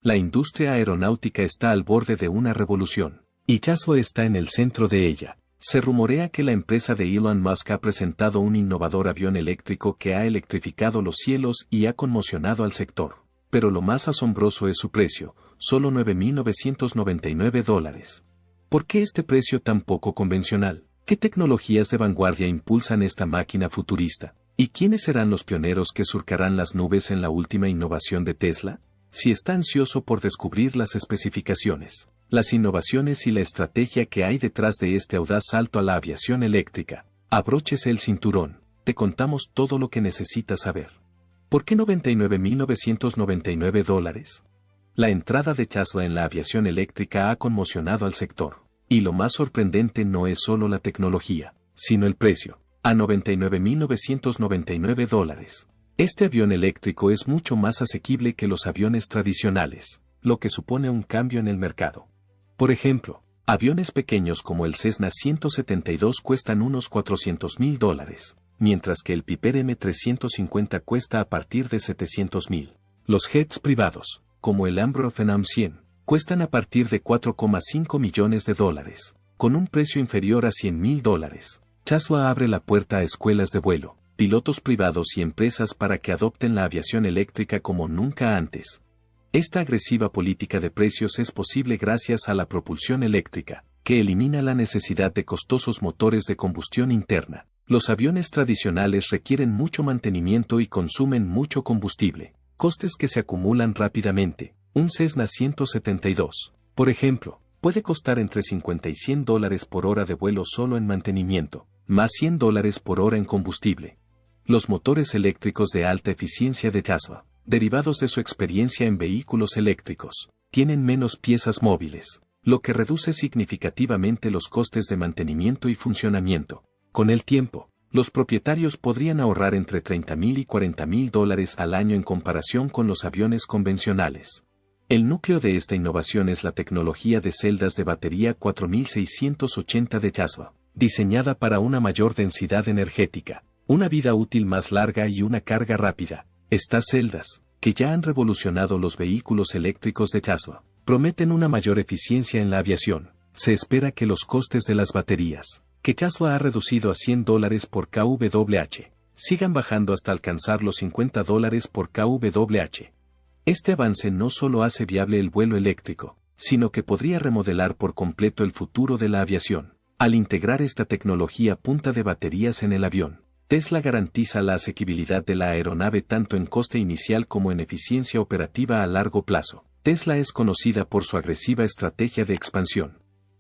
La industria aeronáutica está al borde de una revolución, y Tesla está en el centro de ella. Se rumorea que la empresa de Elon Musk ha presentado un innovador avión eléctrico que ha electrificado los cielos y ha conmocionado al sector. Pero lo más asombroso es su precio, solo $9.999. ¿Por qué este precio tan poco convencional? ¿Qué tecnologías de vanguardia impulsan esta máquina futurista? ¿Y quiénes serán los pioneros que surcarán las nubes en la última innovación de Tesla? Si está ansioso por descubrir las especificaciones, las innovaciones y la estrategia que hay detrás de este audaz salto a la aviación eléctrica, abróchese el cinturón, te contamos todo lo que necesitas saber. ¿Por qué $99.999? La entrada de Tesla en la aviación eléctrica ha conmocionado al sector, y lo más sorprendente no es solo la tecnología, sino el precio, a $99.999. Este avión eléctrico es mucho más asequible que los aviones tradicionales, lo que supone un cambio en el mercado. Por ejemplo, aviones pequeños como el Cessna 172 cuestan unos $400.000, mientras que el Piper M350 cuesta a partir de $700.000. Los jets privados, como el Embraer Phenom 100, cuestan a partir de $4,5 millones, con un precio inferior a $100.000. Tesla abre la puerta a escuelas de vuelo, pilotos privados y empresas para que adopten la aviación eléctrica como nunca antes. Esta agresiva política de precios es posible gracias a la propulsión eléctrica, que elimina la necesidad de costosos motores de combustión interna. Los aviones tradicionales requieren mucho mantenimiento y consumen mucho combustible, costes que se acumulan rápidamente. Un Cessna 172, por ejemplo, puede costar entre $50 y $100 por hora de vuelo solo en mantenimiento, más $100 por hora en combustible. Los motores eléctricos de alta eficiencia de Tesla, derivados de su experiencia en vehículos eléctricos, tienen menos piezas móviles, lo que reduce significativamente los costes de mantenimiento y funcionamiento. Con el tiempo, los propietarios podrían ahorrar entre $30.000 y $40.000 al año en comparación con los aviones convencionales. El núcleo de esta innovación es la tecnología de celdas de batería 4680 de Tesla, diseñada para una mayor densidad energética, una vida útil más larga y una carga rápida. Estas celdas, que ya han revolucionado los vehículos eléctricos de Tesla, prometen una mayor eficiencia en la aviación. Se espera que los costes de las baterías, que Tesla ha reducido a $100 por kWh, sigan bajando hasta alcanzar los $50 por kWh. Este avance no solo hace viable el vuelo eléctrico, sino que podría remodelar por completo el futuro de la aviación. Al integrar esta tecnología punta de baterías en el avión, Tesla garantiza la asequibilidad de la aeronave tanto en coste inicial como en eficiencia operativa a largo plazo. Tesla es conocida por su agresiva estrategia de expansión.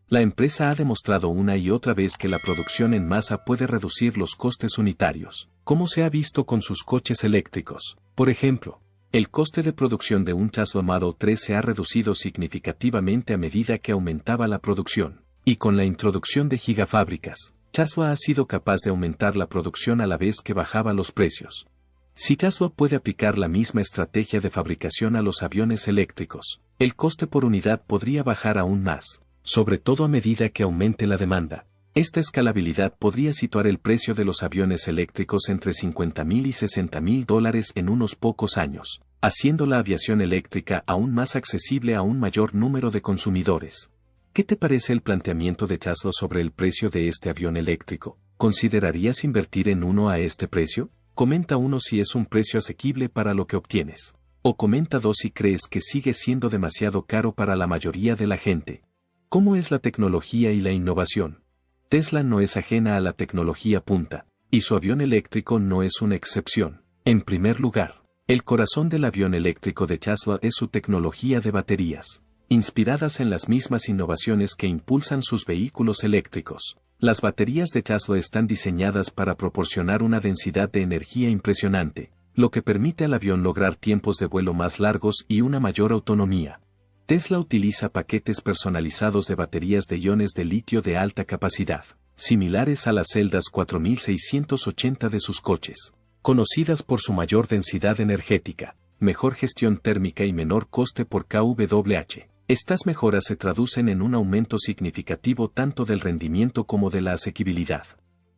La empresa ha demostrado una y otra vez que la producción en masa puede reducir los costes unitarios, como se ha visto con sus coches eléctricos. Por ejemplo, el coste de producción de un Tesla Model 3 se ha reducido significativamente a medida que aumentaba la producción, y con la introducción de gigafábricas, Tesla ha sido capaz de aumentar la producción a la vez que bajaba los precios. Si Tesla puede aplicar la misma estrategia de fabricación a los aviones eléctricos, el coste por unidad podría bajar aún más, sobre todo a medida que aumente la demanda. Esta escalabilidad podría situar el precio de los aviones eléctricos entre $50.000 y $60.000 en unos pocos años, haciendo la aviación eléctrica aún más accesible a un mayor número de consumidores. ¿Qué te parece el planteamiento de Tesla sobre el precio de este avión eléctrico? ¿Considerarías invertir en uno a este precio? Comenta 1 si es un precio asequible para lo que obtienes. O comenta 2 si crees que sigue siendo demasiado caro para la mayoría de la gente. ¿Cómo es la tecnología y la innovación? Tesla no es ajena a la tecnología punta, y su avión eléctrico no es una excepción. En primer lugar, el corazón del avión eléctrico de Tesla es su tecnología de baterías, inspiradas en las mismas innovaciones que impulsan sus vehículos eléctricos. Las baterías de Tesla están diseñadas para proporcionar una densidad de energía impresionante, lo que permite al avión lograr tiempos de vuelo más largos y una mayor autonomía. Tesla utiliza paquetes personalizados de baterías de iones de litio de alta capacidad, similares a las celdas 4680 de sus coches, conocidas por su mayor densidad energética, mejor gestión térmica y menor coste por kWh. Estas mejoras se traducen en un aumento significativo tanto del rendimiento como de la asequibilidad.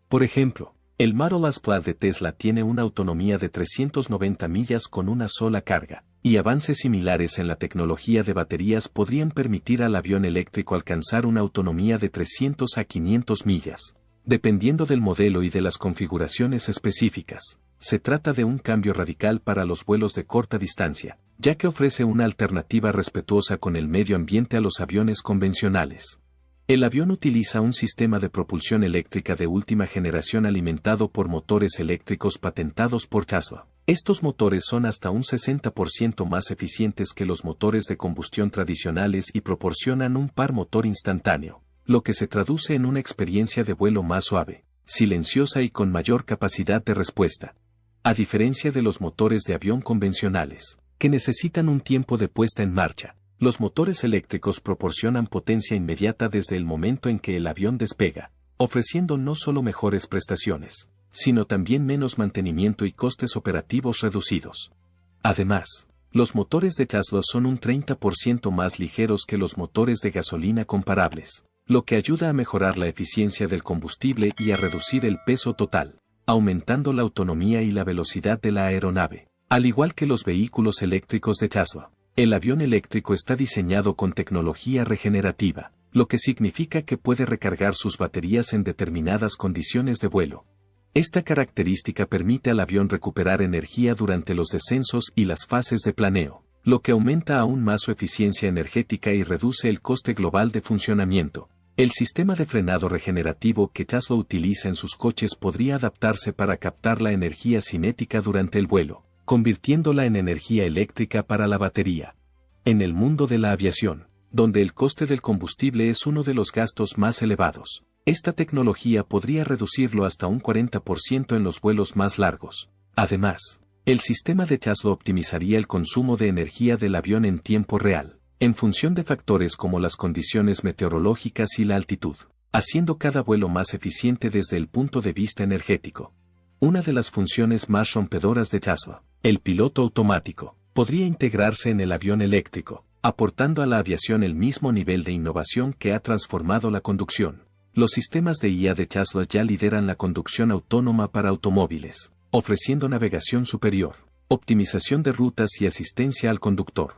Por ejemplo, el Model S Plaid de Tesla tiene una autonomía de 390 millas con una sola carga, y avances similares en la tecnología de baterías podrían permitir al avión eléctrico alcanzar una autonomía de 300 a 500 millas, dependiendo del modelo y de las configuraciones específicas. Se trata de un cambio radical para los vuelos de corta distancia, ya que ofrece una alternativa respetuosa con el medio ambiente a los aviones convencionales. El avión utiliza un sistema de propulsión eléctrica de última generación alimentado por motores eléctricos patentados por Tesla. Estos motores son hasta un 60% más eficientes que los motores de combustión tradicionales y proporcionan un par motor instantáneo, lo que se traduce en una experiencia de vuelo más suave, silenciosa y con mayor capacidad de respuesta. A diferencia de los motores de avión convencionales, que necesitan un tiempo de puesta en marcha, los motores eléctricos proporcionan potencia inmediata desde el momento en que el avión despega, ofreciendo no solo mejores prestaciones, sino también menos mantenimiento y costes operativos reducidos. Además, los motores de Tesla son un 30% más ligeros que los motores de gasolina comparables, lo que ayuda a mejorar la eficiencia del combustible y a reducir el peso total, aumentando la autonomía y la velocidad de la aeronave. Al igual que los vehículos eléctricos de Tesla, el avión eléctrico está diseñado con tecnología regenerativa, lo que significa que puede recargar sus baterías en determinadas condiciones de vuelo. Esta característica permite al avión recuperar energía durante los descensos y las fases de planeo, lo que aumenta aún más su eficiencia energética y reduce el coste global de funcionamiento. El sistema de frenado regenerativo que Tesla utiliza en sus coches podría adaptarse para captar la energía cinética durante el vuelo, convirtiéndola en energía eléctrica para la batería. En el mundo de la aviación, donde el coste del combustible es uno de los gastos más elevados, esta tecnología podría reducirlo hasta un 40% en los vuelos más largos. Además, el sistema de Tesla optimizaría el consumo de energía del avión en tiempo real, en función de factores como las condiciones meteorológicas y la altitud, haciendo cada vuelo más eficiente desde el punto de vista energético. Una de las funciones más rompedoras de Tesla, el piloto automático, podría integrarse en el avión eléctrico, aportando a la aviación el mismo nivel de innovación que ha transformado la conducción. Los sistemas de IA de Tesla ya lideran la conducción autónoma para automóviles, ofreciendo navegación superior, optimización de rutas y asistencia al conductor.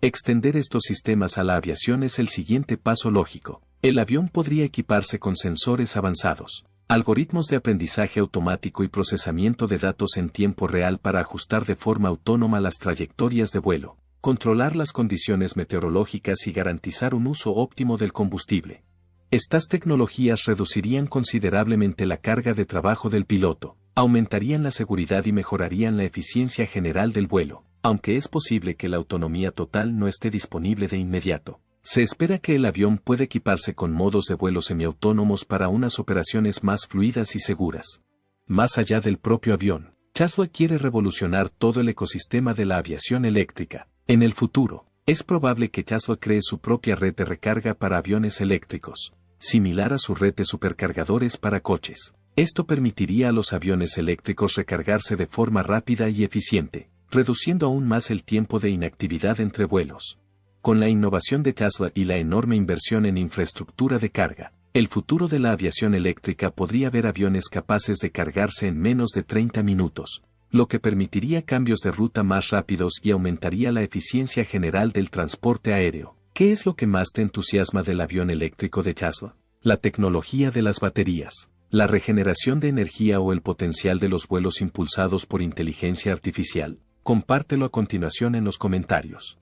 Extender estos sistemas a la aviación es el siguiente paso lógico. El avión podría equiparse con sensores avanzados, algoritmos de aprendizaje automático y procesamiento de datos en tiempo real para ajustar de forma autónoma las trayectorias de vuelo, controlar las condiciones meteorológicas y garantizar un uso óptimo del combustible. Estas tecnologías reducirían considerablemente la carga de trabajo del piloto, aumentarían la seguridad y mejorarían la eficiencia general del vuelo, aunque es posible que la autonomía total no esté disponible de inmediato. Se espera que el avión pueda equiparse con modos de vuelo semiautónomos para unas operaciones más fluidas y seguras. Más allá del propio avión, Tesla quiere revolucionar todo el ecosistema de la aviación eléctrica. En el futuro, es probable que Tesla cree su propia red de recarga para aviones eléctricos, similar a su red de supercargadores para coches. Esto permitiría a los aviones eléctricos recargarse de forma rápida y eficiente, reduciendo aún más el tiempo de inactividad entre vuelos. Con la innovación de Tesla y la enorme inversión en infraestructura de carga, el futuro de la aviación eléctrica podría ver aviones capaces de cargarse en menos de 30 minutos, lo que permitiría cambios de ruta más rápidos y aumentaría la eficiencia general del transporte aéreo. ¿Qué es lo que más te entusiasma del avión eléctrico de Tesla? ¿La tecnología de las baterías, la regeneración de energía o el potencial de los vuelos impulsados por inteligencia artificial? Compártelo a continuación en los comentarios.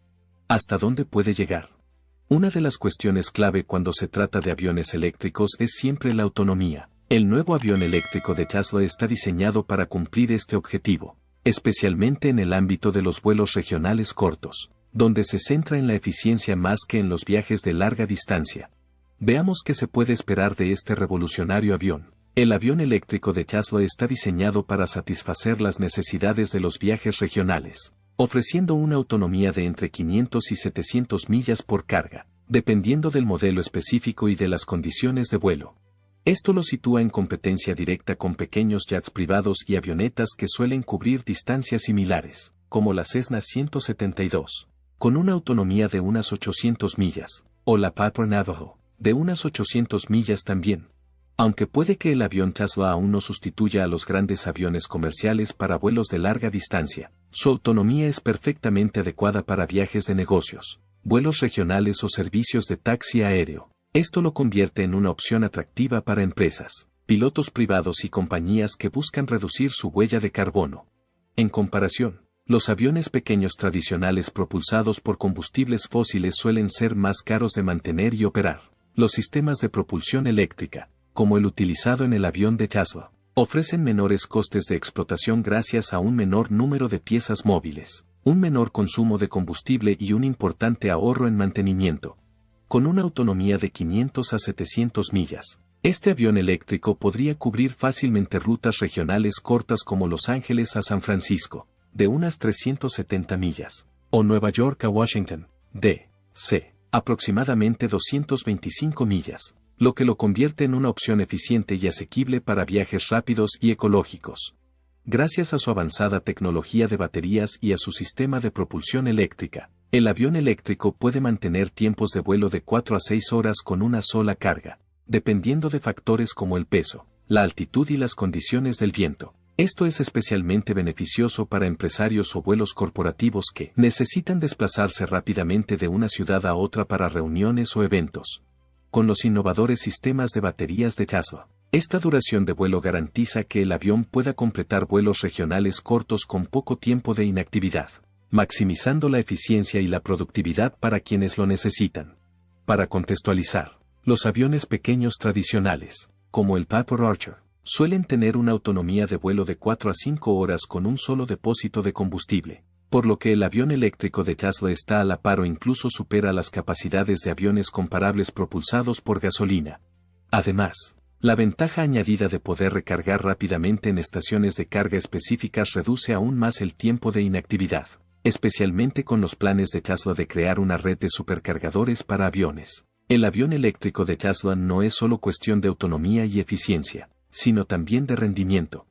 ¿Hasta dónde puede llegar? Una de las cuestiones clave cuando se trata de aviones eléctricos es siempre la autonomía. El nuevo avión eléctrico de Tesla está diseñado para cumplir este objetivo, especialmente en el ámbito de los vuelos regionales cortos, donde se centra en la eficiencia más que en los viajes de larga distancia. Veamos qué se puede esperar de este revolucionario avión. El avión eléctrico de Tesla está diseñado para satisfacer las necesidades de los viajes regionales, ofreciendo una autonomía de entre 500 y 700 millas por carga, dependiendo del modelo específico y de las condiciones de vuelo. Esto lo sitúa en competencia directa con pequeños jets privados y avionetas que suelen cubrir distancias similares, como la Cessna 172, con una autonomía de unas 800 millas, o la Piper Navajo, de unas 800 millas también. Aunque puede que el avión Tesla aún no sustituya a los grandes aviones comerciales para vuelos de larga distancia, Su autonomía es perfectamente adecuada para viajes de negocios, vuelos regionales o servicios de taxi aéreo. Esto lo convierte en una opción atractiva para empresas, pilotos privados y compañías que buscan reducir su huella de carbono. En comparación, los aviones pequeños tradicionales propulsados por combustibles fósiles suelen ser más caros de mantener y operar. Los sistemas de propulsión eléctrica, como el utilizado en el avión de Tesla, ofrecen menores costes de explotación gracias a un menor número de piezas móviles, un menor consumo de combustible y un importante ahorro en mantenimiento. Con una autonomía de 500 a 700 millas, este avión eléctrico podría cubrir fácilmente rutas regionales cortas como Los Ángeles a San Francisco, de unas 370 millas, o Nueva York a Washington, D.C., aproximadamente 225 millas, lo que lo convierte en una opción eficiente y asequible para viajes rápidos y ecológicos. Gracias a su avanzada tecnología de baterías y a su sistema de propulsión eléctrica, el avión eléctrico puede mantener tiempos de vuelo de 4 a 6 horas con una sola carga, dependiendo de factores como el peso, la altitud y las condiciones del viento. Esto es especialmente beneficioso para empresarios o vuelos corporativos que necesitan desplazarse rápidamente de una ciudad a otra para reuniones o eventos. Con los innovadores sistemas de baterías de Tesla, esta duración de vuelo garantiza que el avión pueda completar vuelos regionales cortos con poco tiempo de inactividad, maximizando la eficiencia y la productividad para quienes lo necesitan. Para contextualizar, los aviones pequeños tradicionales, como el Purple Archer, suelen tener una autonomía de vuelo de 4 a 5 horas con un solo depósito de combustible, por lo que el avión eléctrico de Tesla está a la par o incluso supera las capacidades de aviones comparables propulsados por gasolina. Además, la ventaja añadida de poder recargar rápidamente en estaciones de carga específicas reduce aún más el tiempo de inactividad, especialmente con los planes de Tesla de crear una red de supercargadores para aviones. El avión eléctrico de Tesla no es solo cuestión de autonomía y eficiencia, sino también de rendimiento.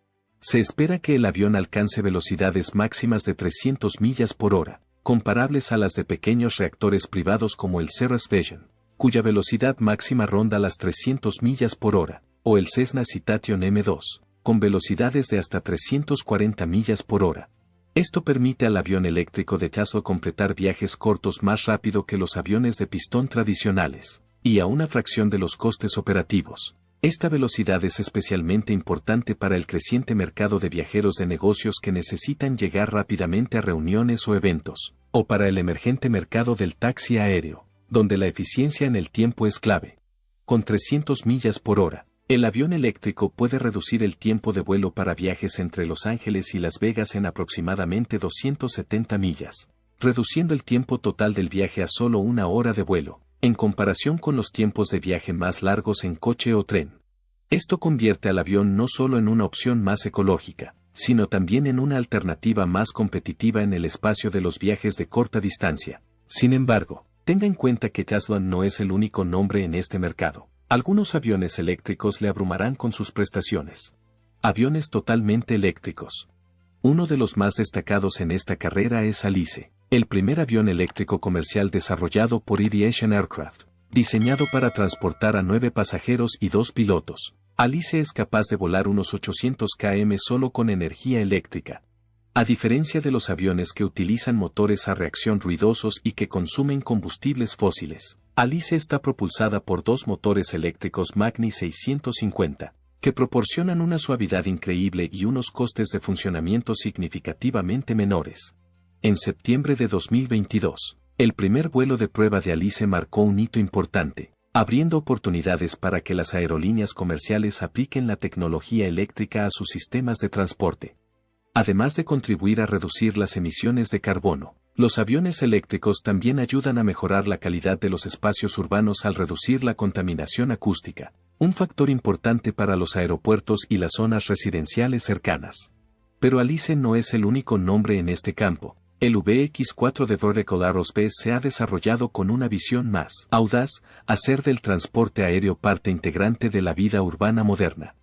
Se espera que el avión alcance velocidades máximas de 300 millas por hora, comparables a las de pequeños reactores privados como el Cirrus Vision, cuya velocidad máxima ronda las 300 millas por hora, o el Cessna Citation M2, con velocidades de hasta 340 millas por hora. Esto permite al avión eléctrico de Tesla completar viajes cortos más rápido que los aviones de pistón tradicionales, y a una fracción de los costes operativos. Esta velocidad es especialmente importante para el creciente mercado de viajeros de negocios que necesitan llegar rápidamente a reuniones o eventos, o para el emergente mercado del taxi aéreo, donde la eficiencia en el tiempo es clave. Con 300 millas por hora, el avión eléctrico puede reducir el tiempo de vuelo para viajes entre Los Ángeles y Las Vegas en aproximadamente 270 millas, reduciendo el tiempo total del viaje a solo una hora de vuelo, en comparación con los tiempos de viaje más largos en coche o tren. Esto convierte al avión no solo en una opción más ecológica, sino también en una alternativa más competitiva en el espacio de los viajes de corta distancia. Sin embargo, tenga en cuenta que Tesla no es el único nombre en este mercado. Algunos aviones eléctricos le abrumarán con sus prestaciones. Aviones totalmente eléctricos. Uno de los más destacados en esta carrera es Alice, el primer avión eléctrico comercial desarrollado por Ideation Aircraft, diseñado para transportar a 9 pasajeros y 2 pilotos. Alice es capaz de volar unos 800 km solo con energía eléctrica. A diferencia de los aviones que utilizan motores a reacción ruidosos y que consumen combustibles fósiles, Alice está propulsada por 2 motores eléctricos Magni 650, que proporcionan una suavidad increíble y unos costes de funcionamiento significativamente menores. En septiembre de 2022, el primer vuelo de prueba de Alice marcó un hito importante, abriendo oportunidades para que las aerolíneas comerciales apliquen la tecnología eléctrica a sus sistemas de transporte. Además de contribuir a reducir las emisiones de carbono, los aviones eléctricos también ayudan a mejorar la calidad de los espacios urbanos al reducir la contaminación acústica, un factor importante para los aeropuertos y las zonas residenciales cercanas. Pero Alice no es el único nombre en este campo. El VX4 de Vertical Aerospace se ha desarrollado con una visión más audaz, hacer del transporte aéreo parte integrante de la vida urbana moderna.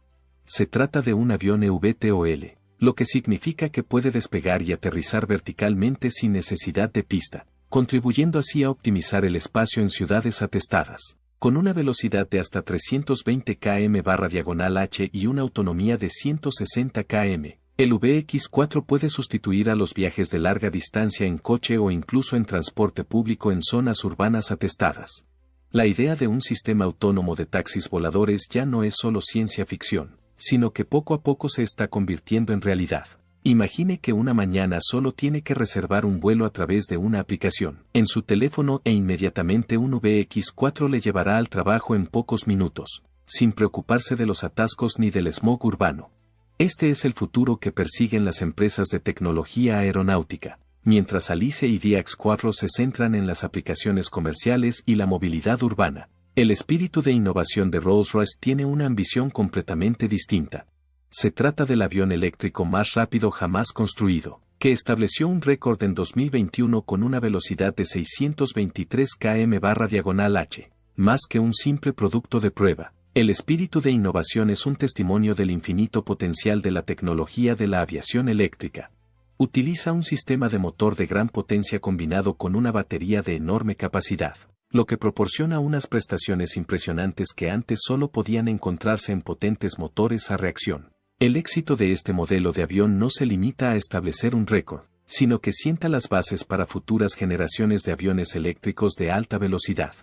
Se trata de un avión eVTOL, lo que significa que puede despegar y aterrizar verticalmente sin necesidad de pista, contribuyendo así a optimizar el espacio en ciudades atestadas. Con una velocidad de hasta 320 km/h y una autonomía de 160 km, El VX4 puede sustituir a los viajes de larga distancia en coche o incluso en transporte público en zonas urbanas atestadas. La idea de un sistema autónomo de taxis voladores ya no es solo ciencia ficción, sino que poco a poco se está convirtiendo en realidad. Imagine que una mañana solo tiene que reservar un vuelo a través de una aplicación en su teléfono e inmediatamente un VX4 le llevará al trabajo en pocos minutos, sin preocuparse de los atascos ni del smog urbano. Este es el futuro que persiguen las empresas de tecnología aeronáutica, mientras Alice y DX4 se centran en las aplicaciones comerciales y la movilidad urbana. El espíritu de innovación de Rolls-Royce tiene una ambición completamente distinta. Se trata del avión eléctrico más rápido jamás construido, que estableció un récord en 2021 con una velocidad de 623 km/h, más que un simple producto de prueba. El espíritu de innovación es un testimonio del infinito potencial de la tecnología de la aviación eléctrica. Utiliza un sistema de motor de gran potencia combinado con una batería de enorme capacidad, lo que proporciona unas prestaciones impresionantes que antes solo podían encontrarse en potentes motores a reacción. El éxito de este modelo de avión no se limita a establecer un récord, sino que sienta las bases para futuras generaciones de aviones eléctricos de alta velocidad.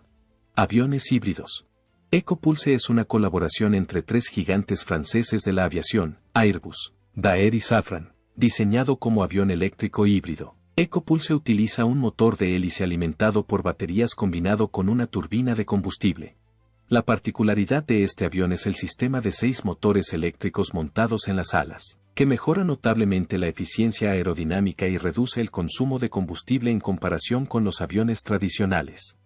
Aviones híbridos. EcoPulse es una colaboración entre tres gigantes franceses de la aviación, Airbus, Daher y Safran, diseñado como avión eléctrico híbrido. EcoPulse utiliza un motor de hélice alimentado por baterías combinado con una turbina de combustible. La particularidad de este avión es el sistema de 6 motores eléctricos montados en las alas, que mejora notablemente la eficiencia aerodinámica y reduce el consumo de combustible en comparación con los aviones tradicionales.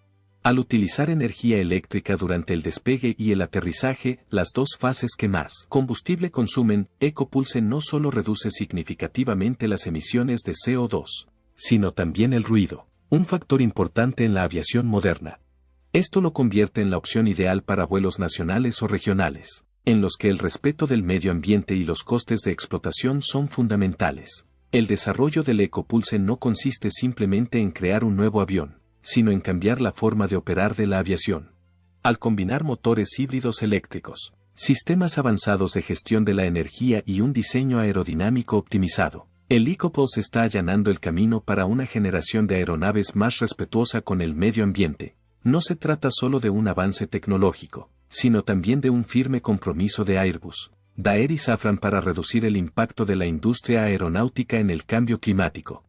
Al utilizar energía eléctrica durante el despegue y el aterrizaje, las dos fases que más combustible consumen, EcoPulse no solo reduce significativamente las emisiones de CO2, sino también el ruido, un factor importante en la aviación moderna. Esto lo convierte en la opción ideal para vuelos nacionales o regionales, en los que el respeto del medio ambiente y los costes de explotación son fundamentales. El desarrollo del EcoPulse no consiste simplemente en crear un nuevo avión, sino en cambiar la forma de operar de la aviación. Al combinar motores híbridos eléctricos, sistemas avanzados de gestión de la energía y un diseño aerodinámico optimizado, el EcoPulse está allanando el camino para una generación de aeronaves más respetuosa con el medio ambiente. No se trata solo de un avance tecnológico, sino también de un firme compromiso de Airbus, Daher y Safran para reducir el impacto de la industria aeronáutica en el cambio climático.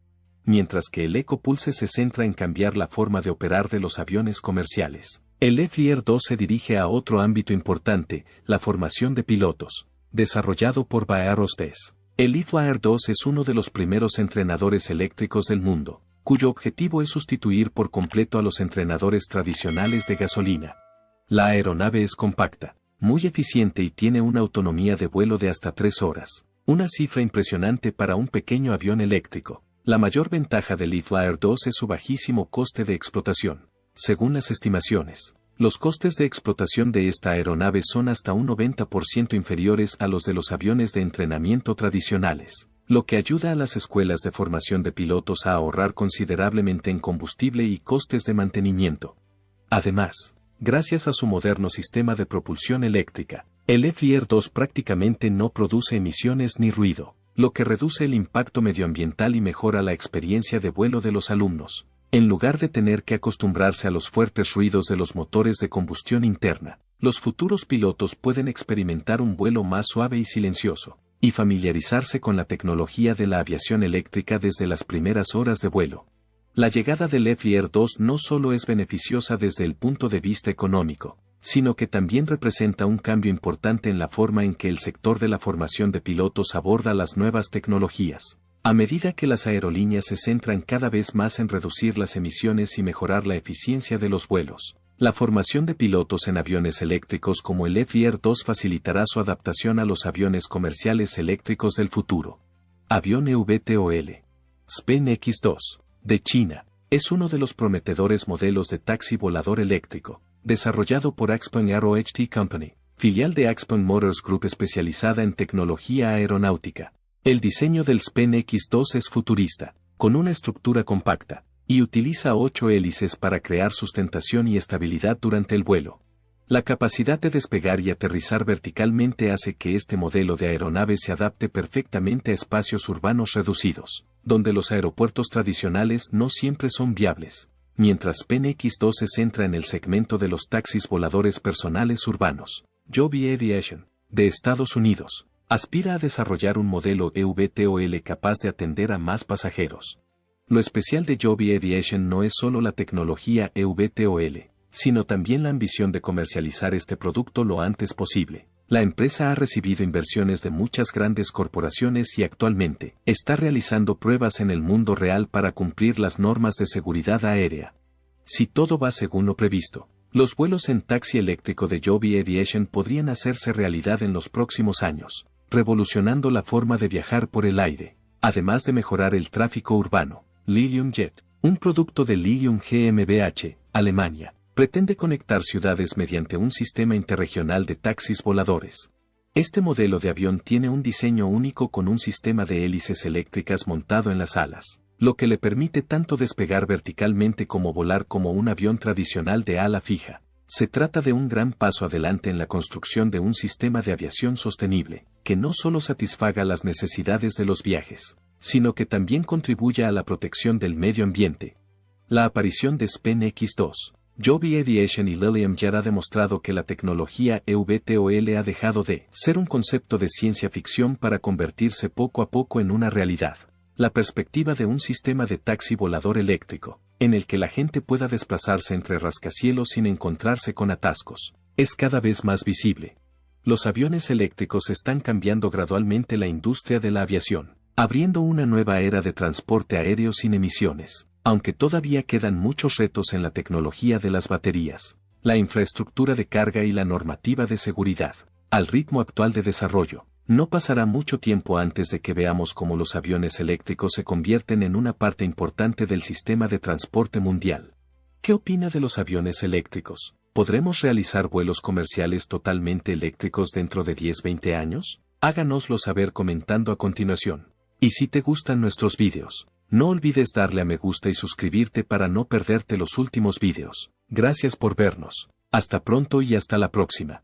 Mientras que el EcoPulse se centra en cambiar la forma de operar de los aviones comerciales, el EFLIER 2 se dirige a otro ámbito importante, la formación de pilotos, desarrollado por BA Aerospace. El EFLIER 2 es uno de los primeros entrenadores eléctricos del mundo, cuyo objetivo es sustituir por completo a los entrenadores tradicionales de gasolina. La aeronave es compacta, muy eficiente y tiene una autonomía de vuelo de hasta 3 horas, una cifra impresionante para un pequeño avión eléctrico. La mayor ventaja del EFLIER 2 es su bajísimo coste de explotación. Según las estimaciones, los costes de explotación de esta aeronave son hasta un 90% inferiores a los de los aviones de entrenamiento tradicionales, lo que ayuda a las escuelas de formación de pilotos a ahorrar considerablemente en combustible y costes de mantenimiento. Además, gracias a su moderno sistema de propulsión eléctrica, el EFLIER 2 prácticamente no produce emisiones ni ruido, lo que reduce el impacto medioambiental y mejora la experiencia de vuelo de los alumnos. En lugar de tener que acostumbrarse a los fuertes ruidos de los motores de combustión interna, los futuros pilotos pueden experimentar un vuelo más suave y silencioso, y familiarizarse con la tecnología de la aviación eléctrica desde las primeras horas de vuelo. La llegada del EFLIER 2 no solo es beneficiosa desde el punto de vista económico, sino que también representa un cambio importante en la forma en que el sector de la formación de pilotos aborda las nuevas tecnologías. A medida que las aerolíneas se centran cada vez más en reducir las emisiones y mejorar la eficiencia de los vuelos, la formación de pilotos en aviones eléctricos como el EFLIER 2 facilitará su adaptación a los aviones comerciales eléctricos del futuro. Avión eVTOL. Spen X2, de China, es uno de los prometedores modelos de taxi volador eléctrico, desarrollado por Xpeng Aero HT Company, filial de Xpeng Motors Group especializada en tecnología aeronáutica. El diseño del Spen X2 es futurista, con una estructura compacta, y utiliza 8 hélices para crear sustentación y estabilidad durante el vuelo. La capacidad de despegar y aterrizar verticalmente hace que este modelo de aeronave se adapte perfectamente a espacios urbanos reducidos, donde los aeropuertos tradicionales no siempre son viables, mientras PNX-2 se centra en el segmento de los taxis voladores personales urbanos. Joby Aviation, de Estados Unidos, aspira a desarrollar un modelo eVTOL capaz de atender a más pasajeros. Lo especial de Joby Aviation no es solo la tecnología eVTOL, sino también la ambición de comercializar este producto lo antes posible. La empresa ha recibido inversiones de muchas grandes corporaciones y actualmente está realizando pruebas en el mundo real para cumplir las normas de seguridad aérea. Si todo va según lo previsto, los vuelos en taxi eléctrico de Joby Aviation podrían hacerse realidad en los próximos años, revolucionando la forma de viajar por el aire, además de mejorar el tráfico urbano. Lilium Jet, un producto de Lilium GmbH, Alemania, pretende conectar ciudades mediante un sistema interregional de taxis voladores. Este modelo de avión tiene un diseño único con un sistema de hélices eléctricas montado en las alas, lo que le permite tanto despegar verticalmente como volar como un avión tradicional de ala fija. Se trata de un gran paso adelante en la construcción de un sistema de aviación sostenible, que no solo satisfaga las necesidades de los viajes, sino que también contribuya a la protección del medio ambiente. La aparición de SpaceX-2, Joby Aviation y Lilium Jet ha demostrado que la tecnología eVTOL ha dejado de ser un concepto de ciencia ficción para convertirse poco a poco en una realidad. La perspectiva de un sistema de taxi volador eléctrico, en el que la gente pueda desplazarse entre rascacielos sin encontrarse con atascos, es cada vez más visible. Los aviones eléctricos están cambiando gradualmente la industria de la aviación, abriendo una nueva era de transporte aéreo sin emisiones. Aunque todavía quedan muchos retos en la tecnología de las baterías, la infraestructura de carga y la normativa de seguridad, al ritmo actual de desarrollo, no pasará mucho tiempo antes de que veamos cómo los aviones eléctricos se convierten en una parte importante del sistema de transporte mundial. ¿Qué opina de los aviones eléctricos? ¿Podremos realizar vuelos comerciales totalmente eléctricos dentro de 10-20 años? Háganoslo saber comentando a continuación. Y si te gustan nuestros vídeos, no olvides darle a me gusta y suscribirte para no perderte los últimos vídeos. Gracias por vernos. Hasta pronto y hasta la próxima.